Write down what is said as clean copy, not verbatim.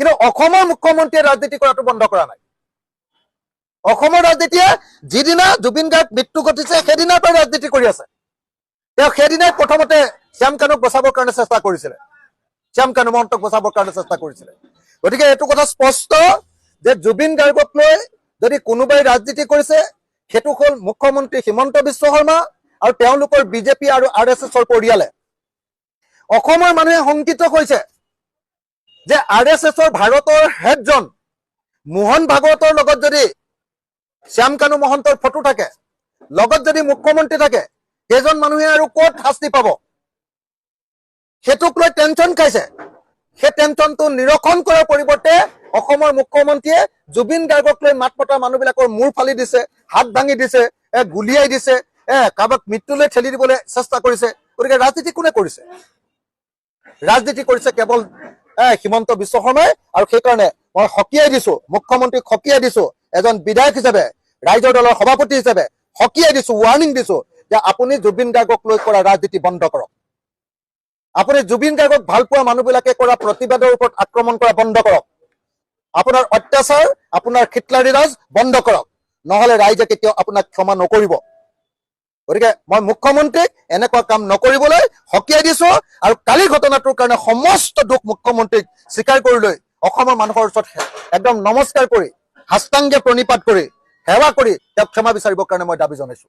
কিন্তু অসমৰ মুখ্যমন্ত্ৰীয়ে ৰাজনীতি কৰাটো বন্ধ কৰা নাই। অসমৰ ৰাজনীতিয়ে যিদিনা জুবিন গাৰ্গ মৃত্যু ঘটিছে সেইদিনাৰ পৰা ৰাজনীতি কৰি আছে। তেওঁ সেইদিনাই প্ৰথমতে শ্যাম কানুক বচাবৰ কাৰণে চেষ্টা কৰিছিলে, শ্যাম কানু মহন্তক বচাবৰ কাৰণে চেষ্টা কৰিছিলে। গতিকে এইটো কথা স্পষ্ট যে জুবিন গাৰ্গক লৈ যদি কোনোবাই ৰাজনীতি কৰিছে সেইটো হ'ল মুখ্যমন্ত্ৰী হিমন্ত বিশ্ব শৰ্মা আৰু তেওঁলোকৰ বিজেপি আৰু RSSৰ পৰিয়ালে। অসমৰ মানুহে শংকিত হৈছে যে RSSৰ ভাৰতৰ হেডজন মোহন ভাগৱতৰ লগত যদি শ্যাম কানু মহন্তৰ ফটো থাকে, লগত যদি মুখ্যমন্ত্ৰী থাকে, সেইজন মানুহে আৰু ক'ত শাস্তি পাব? সেইটোক লৈ টেনচন খাইছে। সেই টেনচনটো নিৰসন কৰাৰ পৰিৱৰ্তে অসমৰ মুখ্যমন্ত্ৰীয়ে জুবিন গাৰ্গক লৈ মাত মতা মানুহবিলাকৰ মূৰ ফালি দিছে, হাত ভাঙি দিছে, গুলিয়াই দিছে, কাৰোবাক মৃত্যুলৈ ঠেলি দিবলৈ চেষ্টা কৰিছে। গতিকে ৰাজনীতি কোনে কৰিছে? ৰাজনীতি কৰিছে কেৱল হিমন্ত বিশ্ব শৰ্মাই। আৰু সেইকাৰণে মই সকীয়াই দিছো, মুখ্যমন্ত্ৰীক সকীয়াই দিছো, এজন বিধায়ক হিচাপে, ৰাইজৰ দলৰ সভাপতি হিচাপে সকীয়াই দিছো, ৱাৰ্ণিং দিছো যে আপুনি জুবিন গাৰ্গক লৈ কৰা ৰাজনীতি বন্ধ কৰক। আপুনি জুবিন গাৰ্গক ভাল পোৱা মানুহবিলাকে কৰা প্ৰতিবাদৰ ওপৰত আক্ৰমণ কৰা বন্ধ কৰক। আপোনাৰ অত্যাচাৰ, আপোনাৰ খিতলাৰী ৰাজ বন্ধ কৰক, নহলে ৰাইজে কেতিয়াও আপোনাক ক্ষমা নকৰিব। গতিকে মই মুখ্যমন্ত্ৰীক এনেকুৱা কাম নকৰিবলৈ সকীয়াই দিছো। আৰু কালিৰ ঘটনাটোৰ কাৰণে সমস্ত দুখ মুখ্যমন্ত্ৰীক স্বীকাৰ কৰি লৈ অসমৰ মানুহৰ ওচৰত একদম নমস্কাৰ কৰি, সাষ্টাংগে প্ৰণিপাত কৰি, সেৱা কৰি তেওঁক ক্ষমা বিচাৰিবৰ কাৰণে মই দাবী জনাইছো।